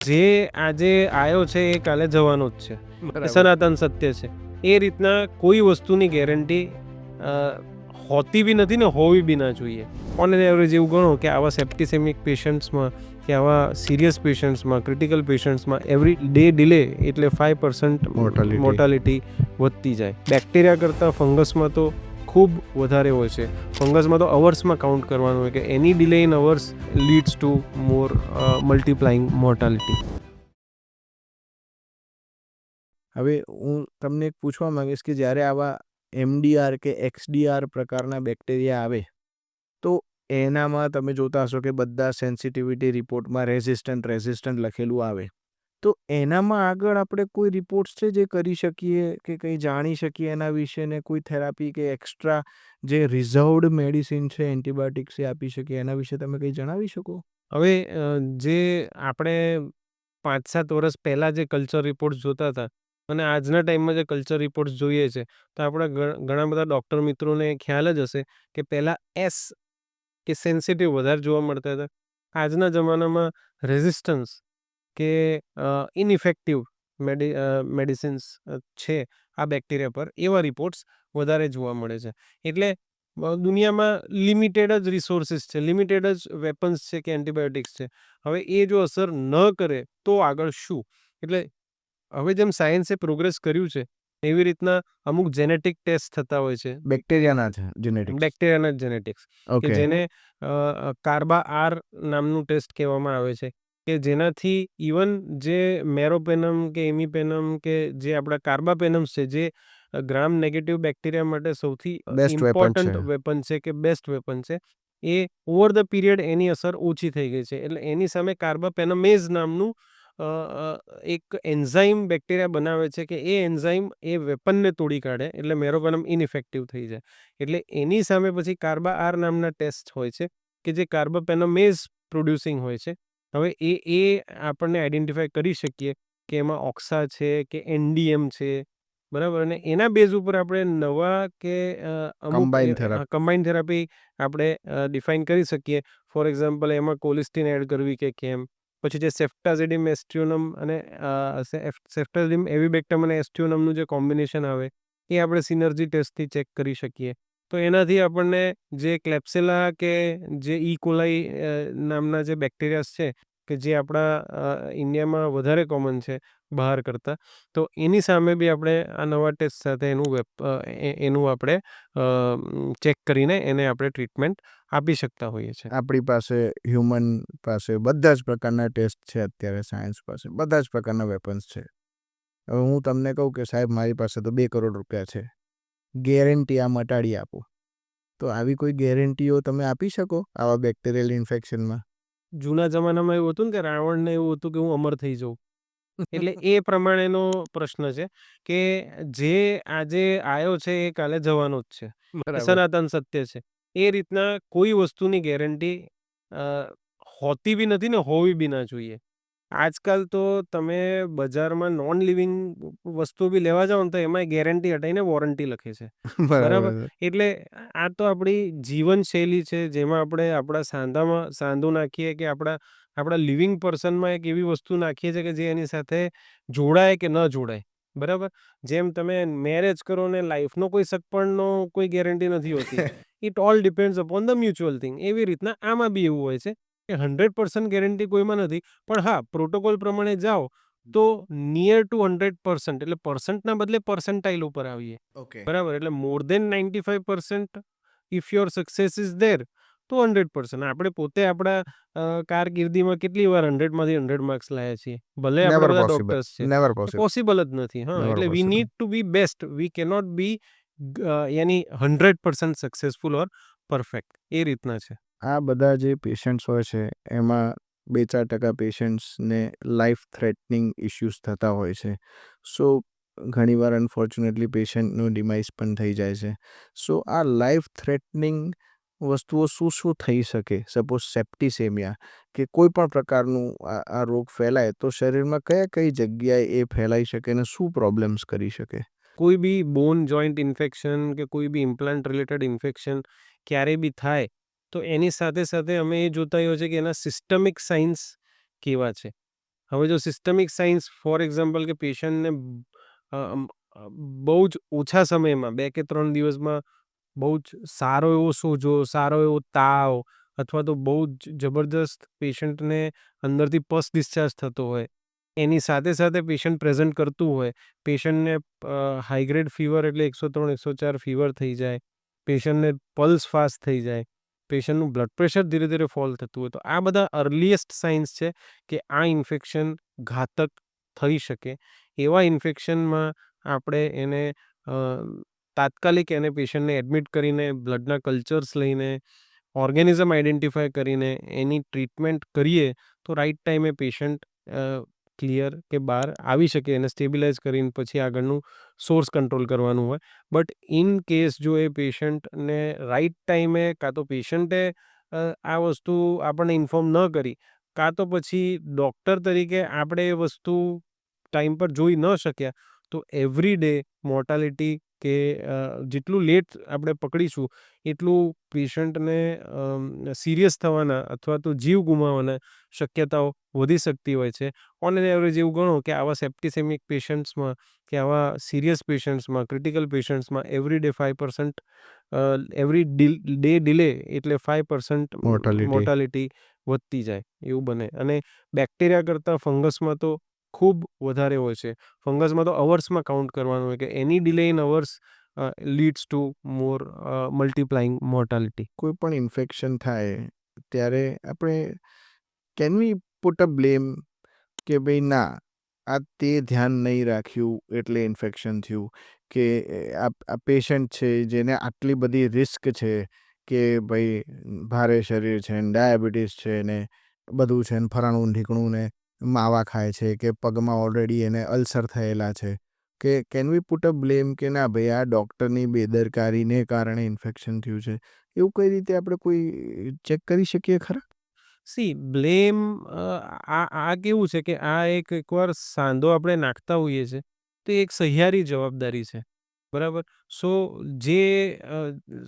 જે આજે આવ્યો છે એ કાલે જવાનો જ છે. એ બરાબર. સનાતન સત્ય છે. એ રીતના કોઈ વસ્તુની ગેરંટી હોતી બી નથી ને હોવી બી ના જોઈએ. ઓન એન એવરેજ એવું ગણો કે આવા સેપ્ટિસેમિક પેશન્ટ્સમાં કે આવા સિરિયસ પેશન્ટ્સમાં, ક્રિટિકલ પેશન્ટ્સમાં એવરી ડે ડિલે એટલે 5% મોર્ટાલિટી વધતી જાય. બેક્ટેરિયા કરતાં ફંગસમાં તો ખૂબ વધારે હોય છે. ફંગસમાં તો અવર્સમાં કાઉન્ટ કરવાનું હોય કે એની delay in hours leads to more multiplying mortality. હવે હું તમને એક પૂછવા માંગીશ કે જ્યારે આવા એમડીઆર કે એક્સડીઆર પ્રકારના બેક્ટેરિયા આવે તો એનામાં તમે જોતા હશો કે બધા સેન્સિટિવિટી રિપોર્ટમાં રેઝિસ્ટન્ટ લખેલું આવે. તો એનામાં આગળ આપણે કોઈ રિપોર્ટ્સ છે જે કરી શકીએ કે કંઈ જાણી શકીએ એના વિશે ને કોઈ થેરાપી કે એક્સ્ટ્રા જે રિઝર્વ્ડ મેડિસિન છે એન્ટિબાયોટિક્સ એ આપી શકીએ એના વિશે તમે કંઈ જણાવી શકો? હવે જે આપણે 5-7 વર્ષ પહેલાં જે કલ્ચર રિપોર્ટ્સ જોતા હતા અને આજના ટાઈમમાં જે કલ્ચર રિપોર્ટ્સ જોઈએ છે તો આપણા ઘણા બધા ડૉક્ટર મિત્રોને ખ્યાલ જ હશે કે પહેલાં એસ કે સેન્સિટિવ વધારે જોવા મળતા હતા. આજના જમાનામાં રેઝિસ્ટન્સ કે ઇનઇફેક્ટિવ મેડિસિન્સ છે આ બેક્ટેરિયા પર, એવા રિપોર્ટ્સ વધારે જોવા મળે છે. એટલે દુનિયામાં લિમિટેડ જ રિસોર્સિસ છે, લિમિટેડ જ વેપન્સ છે કે એન્ટિબાયોટિક્સ છે. હવે એ જો અસર ન કરે તો આગળ શું? એટલે હવે જેમ સાયન્સે પ્રોગ્રેસ કર્યું છે એવી રીતના અમુક જેનેટિક ટેસ્ટ થતા હોય છે. બેક્ટેરિયાના છે જેનેટિક્સ. બેક્ટેરિયાના જેનેટિક્સ કે ઓકે. જેને કાર્બા આર નામનું ટેસ્ટ કહેવામાં આવે છે કે જેનાથી ઇવન જે મેરોપેનમ કે એમિપેનમ કે જે આપણા કાર્બાપેનમ્સ છે, જે ગ્રામ નેગેટિવ બેક્ટેરિયા માટે સૌથી બેસ્ટ વેપન છે. ઇમ્પોર્ટન્ટ વેપન છે કે બેસ્ટ વેપન છે, એ ઓવર ધ પીરિયડ એની અસર ઓછી થઈ ગઈ છે. એટલે એની સામે કાર્બાપેનમેઝ નામનું એક એન્ઝાઇમ બેક્ટેરિયા બનાવે છે કે એ એન્ઝાઇમ એ વેપનને તોડી કાઢે એટલે મેરોપેનમ ઇનઇફેક્ટિવ થઈ જાય. એટલે એની સામે પછી કાર્બા આર નામના ટેસ્ટ હોય છે કે જે કાર્બાપેનમેઝ પ્રોડ્યુસિંગ હોય છે. હવે એ આપણને આઈડેન્ટિફાઈ કરી શકીએ કે એમાં ઓક્સા છે કે એનડીએમ છે, બરાબર. અને એના બેઝ ઉપર આપણે નવા કે અમુક કમ્બાઈન થેરાપી. કમ્બાઈન થેરાપી આપણે ડિફાઇન કરી શકીએ. ફોર એક્ઝામ્પલ એમાં કોલિસ્ટિન એડ કરવી કે કેમ. પછી જે સેફ્ટાઝિડિમ એસ્ટ્યુનમ અને સેફ્ટાઝિડિમ એવિબેક્ટમ અને એસ્ટ્યુનમનું જે કોમ્બિનેશન આવે એ આપણે સિનર્જી ટેસ્ટથી ચેક કરી શકીએ. તો એનાથી આપણને જે ક્લેપ્સેલા કે જે ઇકોલાઈ નામના જે બેક્ટેરિયાસ છે કે જે આપણા ઇન્ડિયામાં વધારે કોમન છે બહાર કરતાં, તો એની સામે બી આપણે આ નવા ટેસ્ટ સાથે એનું આપણે ચેક કરીને એને આપણે ટ્રીટમેન્ટ આપી શકતા હોઈએ છીએ. આપણી પાસે હ્યુમન પાસે બધા જ પ્રકારના ટેસ્ટ છે અત્યારે, સાયન્સ પાસે બધા જ પ્રકારના વેપન્સ છે. હવે હું તમને કહું કે સાહેબ મારી પાસે તો 2 કરોડ રૂપિયા છે, ગેરંટી આ મટાડી આપો. તો આવી કોઈ ગેરંટીઓ તમે આપી શકો આવા બેક્ટેરિયલ ઇન્ફેક્શનમાં? જૂના જમાનામાં એવું હતું ને કે રાવણને એવું હતું કે હું અમર થઈ જાઉં. એટલે એ પ્રમાણેનો પ્રશ્ન છે કે જે આજે આવ્યો છે એ કાલે જવાનો જ છે. એ બરાબર. સનાતન સત્ય છે. એ રીતના કોઈ વસ્તુની ગેરંટી હોતી બી નથી ને હોવી બી ના જોઈએ. આજકાલ તો તમે બજારમાં નોન લિવિંગ વસ્તુ બી લેવા જાઓ ને તો એમાંય ગેરંટી હટાઈને વોરંટી લખે છે. બરાબર. બરાબર. એટલે આ તો આપણી જીવનશૈલી છે જેમાં આપણે આપણા સાંધામાં સાંધું નાખીએ કે આપણા લિવિંગ પર્સનમાં એક એવી વસ્તુ નાખીએ છીએ કે જે એની સાથે જોડાય કે ન જોડાય. બરાબર. જેમ તમે મેરેજ કરો ને લાઈફનો કોઈ સગપણનો કોઈ ગેરંટી નથી હોતી. It all depends upon the mutual thing. એવી રીતના આમાં બી એવું હોય છે કે 100% ગેરંટી કોઈમાં નથી. પણ હા, પ્રોટોકોલ પ્રમાણે જાઓ તો નિયર ટુ 100% એટલે પર્સન્ટના બદલે પર્સન્ટાઇલ ઉપર આવીએ. ઓકે. બરાબર. એટલે more than 95% if your success is there તો 100%. આપણે પોતે આપણા કારકિર્દીમાં કેટલી વાર 100માંથી 100 માર્ક્સ લાવ્યા છીએ. ભલે આપણે નેવર બધા પોસિબલ. ડોક્ટર્સ છે. નેવર એ પોસિબલ. પોસિબલ જ નથી. હા, નેવર એટલે we possible. Need to be best. We cannot be યાની 100% સક્સેસફુલ ઓર પરફેક્ટ. એ રીતના છે. આ બધા જે પેશન્ટ્સ હોય છે એમાં 2-4% પેશન્ટ્સને લાઈફ થ્રેટનિંગ ઇશ્યુઝ થતા હોય છે. સો ઘણીવાર અનફોર્ચ્યુનેટલી પેશન્ટનું ડિમાઇસ પણ થઈ જાય છે. સો આ લાઈફ થ્રેટનિંગ વસ્તુઓ શું થઈ શકે? સપોઝ સેપ્ટિસેમિયા કે કોઈ પણ પ્રકારનું આ રોગ ફેલાય તો શરીરમાં કઈ જગ્યાએ એ ફેલાઈ શકે અને શું પ્રોબ્લેમ્સ કરી શકે? કોઈ બી બોન જોઈન્ટ ઇન્ફેક્શન કે કોઈ બી ઇમ્પ્લાન્ટ રિલેટેડ ઇન્ફેક્શન ક્યારે બી થાય તો એની સાથે સાથે અમે એ જોતા હોઈએ છીએ કે એના સિસ્ટમિક સાઇન્સ કેવા છે. હવે જો સિસ્ટમિક સાયન્સ ફોર એક્ઝામ્પલ કે પેશન્ટને બહુ જ ઓછા સમયમાં 2 કે 3 દિવસમાં બહુ જ સારો એવો સોજો, સારો એવો તાવ અથવા તો બહુ જ જબરદસ્ત પેશન્ટને અંદરથી પસ ડિસ્ચાર્જ થતો હોય, એની સાથે સાથે પેશન્ટ પ્રેઝન્ટ કરતું હોય, પેશન્ટને હાઈ ગ્રેડ ફીવર એટલે 103, 104 ફીવર થઈ જાય, પેશન્ટને પલ્સ ફાસ્ટ થઈ જાય, પેશન્ટનું બ્લડ પ્રેશર ધીરે ધીરે ફોલ થતું હોય, તો આ બધા અર્લીએસ્ટ સાઇન્સ છે કે આ ઇન્ફેક્શન ઘાતક થઈ શકે. એવા ઇન્ફેક્શનમાં આપણે એને તાત્કાલિક એને પેશન્ટને એડમિટ કરીને બ્લડના કલ્ચર્સ લઈને ઓર્ગેનિઝમ આઈડેન્ટિફાય કરીને એની ટ્રીટમેન્ટ કરીએ તો રાઈટ ટાઈમે પેશન્ટ ક્લિયર કે બહાર આવી શકે, એને સ્ટેબિલાઇઝ કરીને પછી આગળનું સોર્સ કંટ્રોલ કરવાનું હોય. બટ ઇન કેસ જો એ પેશન્ટને રાઈટ ટાઈમે કાં તો પેશન્ટે આ વસ્તુ આપણને ઇન્ફોર્મ ન કરી, કાં તો પછી ડૉક્ટર તરીકે આપણે એ વસ્તુ ટાઈમ પર જોઈ ન શક્યા, તો એવરી ડે મોર્ટાલિટી કે જેટલું લેટ આપણે પકડીશું એટલું પેશન્ટને સિરિયસ થવાના અથવા તો જીવ ગુમાવવાના શક્યતાઓ વધી શકતી હોય છે. ઓન એન એવરેજ એવું ગણો કે આવા સેપ્ટિસેમિક પેશન્ટ્સમાં કે આવા સિરિયસ પેશન્ટ્સમાં, ક્રિટિકલ પેશન્ટ્સમાં every day 5% every day delay એટલે 5% મોર્ટાલિટી. મોર્ટાલિટી વધતી જાય એવું બને. અને બેક્ટેરિયા કરતાં ફંગસમાં તો ખૂબ વધારે હોય છે. ફંગસમાં તો અવર્સમાં કાઉન્ટ કરવાનું હોય કે એની delay in hours leads to more multiplying mortality. કોઈ પણ ઇન્ફેક્શન થાય ત્યારે આપણે can we put a blame કે ભાઈ ના આ તે ધ્યાન નહીં રાખ્યું એટલે ઇન્ફેક્શન થયું, કે આ પેશન્ટ છે જેને આટલી બધી રિસ્ક છે કે ભાઈ ભારે શરીર છે ને ડાયાબિટીસ છે ને બધું છે ને ફરાણું ઢીકણું ને માવા ખાય છે કે પગમાં ઓલરેડી એને અલ્સર થયેલા છે, કે can we put a blame કે ના ભાઈ આ ડૉક્ટરની બેદરકારીને કારણે ઇન્ફેક્શન થયું છે, એવું કઈ રીતે આપણે કોઈ ચેક કરી શકીએ ખરા? સી બ્લેમ આ કેવું છે કે આ એકવાર સાંધો આપણે નાખતા હોઈએ છીએ તો એ એક સહિયારી જવાબદારી છે. બરાબર? સો જે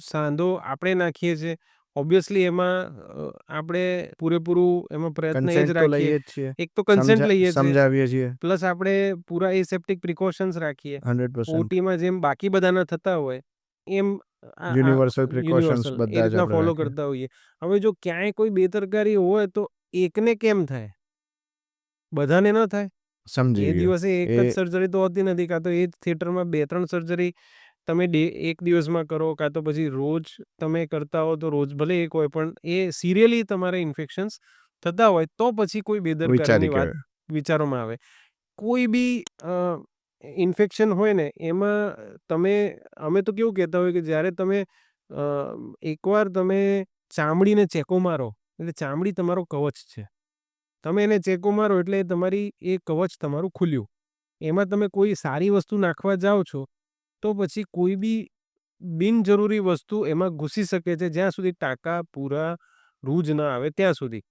સાંધો આપણે નાખીએ છીએ ઓબ્વિયસલી એમાં આપણે પૂરેપૂરું એમાં પ્રયત્ન એ જ કન્સેન્ટ તો રાખીએ. લઈએ જ છીએ, એક તો કન્સેન્ટ લઈએ છીએ, સમજાવીએ છીએ પ્લસ આપણે પૂરા એસેપ્ટિક પ્રિકોશન્સ રાખીએ. 100%. ઓટીમાં જેમ બાકી બધાના થતા હોય એમ યુનિવર્સલ પ્રિકોશન્સ યુનિવર્સલ એ બધા જ રીતના આપણે ફોલો રાખીએ. કરતા હોઈએ. હવે જો ક્યાંય કોઈ બેદરકારી હોય તો એકને કેમ થાય? બધાને ન થાય? સમજી એ ગયો. દિવસે એક જ એ સર્જરી તો હોતી નથી, કાં તો એ જ થિયેટરમાં 2-3 સર્જરી તમે એક દિવસમાં કરો, કાં તો પછી રોજ તમે કરતા હો તો રોજ ભલે એક હોય પણ એ સિરિયલી તમારે ઇન્ફેક્શન્સ થતા હોય તો પછી કોઈ વિચારી બેદરકારીની વાત કહેવાય. વિચારવામાં આવે. કોઈ બી ઇન્ફેક્શન હોય ને એમાં અમે તો કેવું કહેતા હોય કે જ્યારે તમે એકવાર તમે ચામડીને ચેકો મારો એટલે ચામડી તમારો કવચ છે. તમે એને ચેકો મારો એટલે તમારી એ કવચ તમારું ખુલ્યું. એમાં તમે કોઈ સારી વસ્તુ નાખવા જાઓ છો તો પછી કોઈ બી બિનજરૂરી વસ્તુ એમાં ઘૂસી શકે છે જ્યાં સુધી ટાંકા પૂરા રૂજ ન આવે ત્યાં સુધી.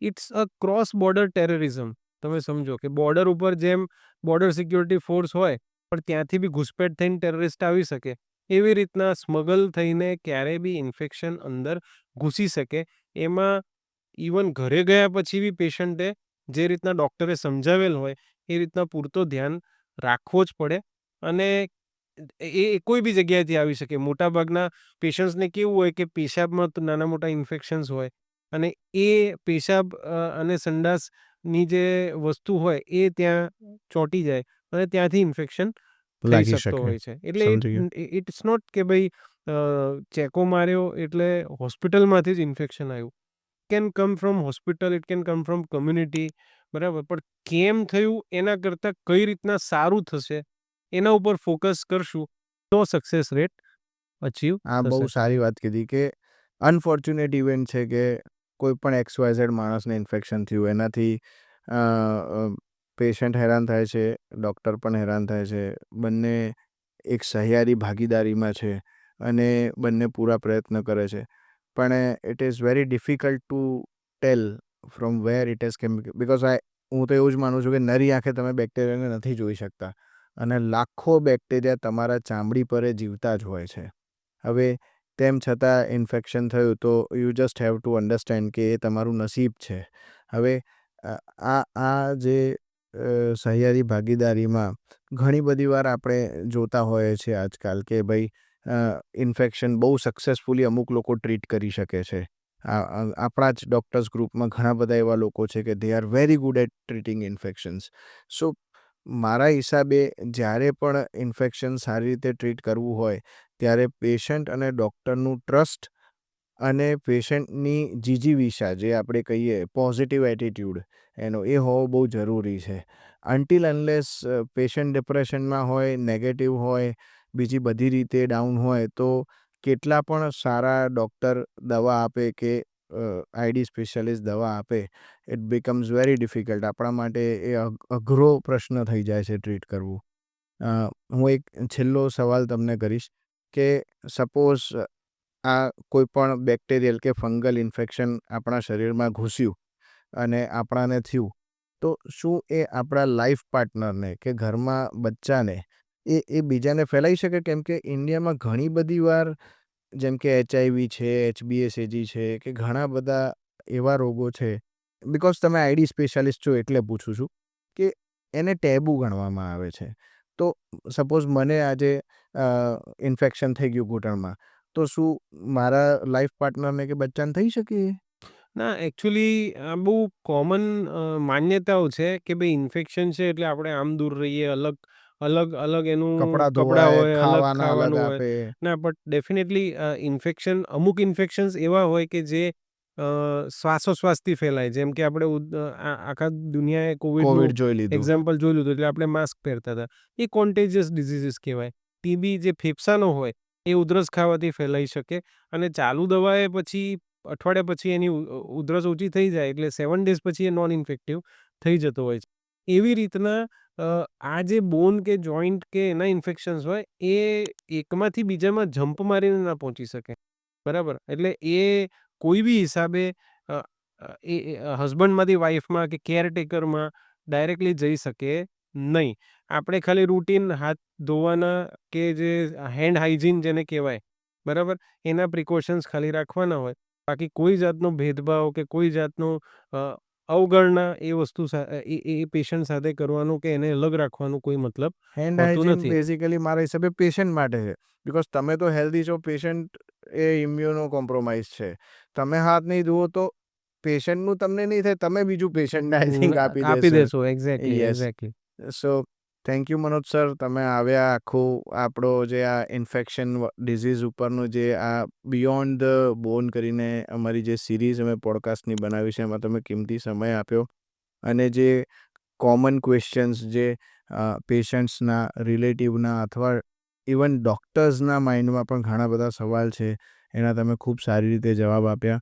It's a cross border terrorism. તમે સમજો કે બોર્ડર ઉપર જેમ બોર્ડર સિક્યોરિટી ફોર્સ હોય પણ ત્યાંથી બી ઘૂસપેઠ થઈને ટેરરિસ્ટ આવી શકે, એવી રીતના સ્મગલ થઈને ક્યારેય બી ઇન્ફેક્શન અંદર ઘૂસી શકે. એમાં ઇવન ઘરે ગયા પછી બી પેશન્ટે જે રીતના ડૉક્ટરે સમજાવેલ હોય એ રીતના પૂરતો ધ્યાન રાખવો જ પડે. અને કોઈ બી જગ્યાએથી આવી શકે. મોટાભાગના પેશન્ટ્સને કેવું હોય કે પેશાબમાં તો નાના મોટા ઇન્ફેક્શન્સ હોય અને એ પેશાબ અને સંડાસની જે વસ્તુ હોય એ ત્યાં ચોંટી જાય અને ત્યાંથી ઇન્ફેક્શન થઈ લાગી શકતો શકે. હોય છે. એટલે સમજી ગયો. ઇટ્સ નોટ કે ભાઈ ચેકો માર્યો એટલે હોસ્પિટલમાંથી જ ઇન્ફેક્શન આવ્યું. Can come from hospital, it can come from community. બરાબર? પણ કેમ થયું એના કરતાં કઈ રીતના સારું થશે એના ઉપર ફોકસ કરશું તો સક્સેસ રેટ અચીવ આ બહુ થશે. સારી વાત કીધી કે અનફોર્ચ્યુનેટ ઇવેન્ટ છે કે કોઈ પણ XYZ માણસને ઇન્ફેક્શન થયું એનાથી પેશન્ટ હેરાન થાય છે, ડૉક્ટર પણ હેરાન થાય છે. બંને એક સહિયારી ભાગીદારીમાં છે અને બંને પૂરા પ્રયત્ન કરે છે. પણ it is very difficult to tell from where it is કેમ, બિકોઝ હું તો એવું જ માનું છું કે નરી આંખે તમે બેક્ટેરિયાને નથી જોઈ શકતા અને લાખો બેક્ટેરિયા તમારા ચામડી પર જીવતા જ હોય છે. હવે તેમ છતાં ઇન્ફેક્શન થયું તો you just have to understand કે એ તમારું નસીબ છે. હવે આ આ જે સહિયારી ભાગીદારીમાં ઘણી બધી વાર આપણે જોતા હોઈએ છીએ આજકાલ કે ભાઈ ઇન્ફેક્શન બહુ સક્સેસફુલી અમુક લોકો ટ્રીટ કરી શકે છે. આપણા જ ડૉક્ટર્સ ગ્રુપમાં ઘણા બધા એવા લોકો છે કે they are very good at treating infections. So મારા હિસાબે જ્યારે પણ ઇન્ફેક્શન સારી રીતે ટ્રીટ કરવું હોય ત્યારે પેશન્ટ અને ડૉક્ટરનું ટ્રસ્ટ અને પેશન્ટની જીજીવિષા જે આપણે કહીએ પોઝિટિવ એટીટ્યૂડ એનો એ હોવો બહુ જરૂરી છે. અનટિલ અનલેસ પેશન્ટ ડિપ્રેશનમાં હોય, નેગેટિવ હોય, બીજી બધી રીતે ડાઉન હોય તો કેટલા પણ સારા ડૉક્ટર દવા આપે કે આઈડી સ્પેશિયાલિસ્ટ દવા આપે, ઇટ બિકમ્સ વેરી ડિફિકલ્ટ. આપણા માટે એ અઘરો પ્રશ્ન થઈ જાય છે ટ્રીટ કરવું. હું એક છેલ્લો સવાલ તમને કરીશ કે સપોઝ આ કોઈ પણ બેક્ટેરિયલ કે ફંગલ ઇન્ફેક્શન આપણા શરીરમાં ઘૂસ્યું અને આપણાને થયું, તો શું એ આપણા લાઈફ પાર્ટનરને કે ઘરમાં બચ્ચાને એ બીજાને ફેલાઈ શકે? કેમ કે ઇન્ડિયામાં ઘણી બધી વાર જેમ કે HIV છે, HBsAg છે કે ઘણા બધા એવા રોગો છે, બિકોઝ તમે આઈડી સ્પેશિયાલિસ્ટ છો એટલે પૂછું છું કે એને ટેબુ ગણવામાં આવે છે. તો સપોઝ મને આજે ઇન્ફેક્શન થઈ ગયું ઘૂંટણમાં, તો શું મારા લાઈફ પાર્ટનરને કે બચ્ચાને થઈ શકે એ? ના, એકચ્યુઅલી આ બહુ કોમન માન્યતાઓ છે કે ભાઈ ઇન્ફેક્શન છે એટલે આપણે આમ દૂર રહીએ, અલગ એનું કપડાં કપડાં ધોવાય, હોય, અલગ ખાવાના અલગ ખાવાનું હોય. આપે. ના, બટ ડેફિનેટલી અમુક ઇન્ફેક્શન્સ એવા હોય કે જે શ્વાસોશ્વાસથી ફેલાય. જેમ કે આપણે આખા દુનિયાએ કોવિડનું કોવિડ જોઈ લીધું. એક્ઝામ્પલ જોયું હતું એટલે આપણે માસ્ક પહેરતા હતા. એ કોન્ટેજિયસ ડિઝીઝીસ કહેવાય. ટીબી જે ફેફસાનો હોય એ ઉધરસ ખાવાથી ફેલાઈ શકે અને ચાલુ દવાએ પછી અઠવાડિયા પછી એની ઉધરસ ઓછી થઈ જાય એટલે 7 ડેઝ પછી એ નોન ઇન્ફેક્ટિવ થઈ જતો હોય છે. એવી રીતના આ જે બોન કે જોઈન્ટ કે એના ઇન્ફેક્શન્સ હોય એ એકમાંથી બીજામાં જમ્પ મારીને ના પહોંચી શકે. બરાબર? એટલે એ કોઈ બી હિસાબે હસબન્ડમાંથી વાઈફમાં કે કેરટેકરમાં ડાયરેક્ટલી જઈ શકે નહીં. આપણે ખાલી રૂટીન હાથ ધોવાના કે જે હેન્ડ હાઇજીન જેને કહેવાય, બરાબર? એના પ્રિકોશન્સ ખાલી રાખવાના હોય. બાકી કોઈ જાતનો ભેદભાવ કે કોઈ જાતનો અવગણના એ વસ્તુ એ પેશન્ટ સાથે કરવાનું કે એને અલગ રાખવાનું કોઈ મતલબ હેન્ડ હોતું હાઇજીન નથી. બેઝિકલી મારા હિસાબે પેશન્ટ માટે છે. બિકોઝ તમે તો હેલ્ધી છો, પેશન્ટ એ ઇમ્યુનો કોમ્પ્રોમાઇઝ છે. તમે હાથ નહીં ધુઓ તો પેશન્ટનું તમને નહીં થાય, તમે બીજું પેશન્ટને આઈ થિંક આપી આપી દેશો. દેશો. Exactly, yes. Exactly. So thank you Manoj sir, તમે આવ્યા આખું આપણો જે આ ઇન્ફેક્શન ડિઝીઝ ઉપરનું જે આ બિયોન્ડ ધ બોન કરીને અમારી જે સિરીઝ અમે પોડકાસ્ટની બનાવી છે એમાં તમે કિંમતી સમય આપ્યો અને જે કોમન ક્વેશ્ચન્સ જે પેશન્ટ્સના, રિલેટિવના અથવા ઇવન ડૉક્ટર્સના માઇન્ડમાં પણ ઘણા બધા સવાલ છે, એના તમે ખૂબ સારી રીતે જવાબ આપ્યા.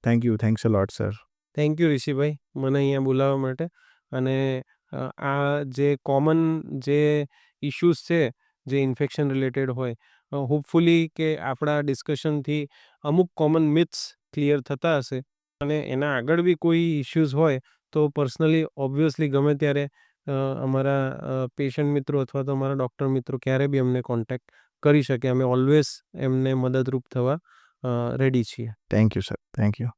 Thank you. Thanks a lot sir. Thank you ઋષિભાઈ, મને અહીંયા બોલાવવા માટે. અને આ જે કોમન જે ઇશ્યુઝ છે જે ઇન્ફેક્શન રિલેટેડ હોય, હોપફુલી કે આપણા ડિસ્કશનથી અમુક કોમન મિથ્સ ક્લિયર થતા હશે અને એના આગળ બી કોઈ ઇશ્યુઝ હોય તો પર્સનલી ઓબ્વિયસલી ગમે ત્યારે અમારા પેશન્ટ મિત્રો અથવા તો અમારા ડૉક્ટર મિત્રો ક્યારે બી અમને કોન્ટેક્ટ કરી શકે. અમે ઓલવેઝ એમને મદદરૂપ થવા રેડી છીએ. Thank you sir. Thank you.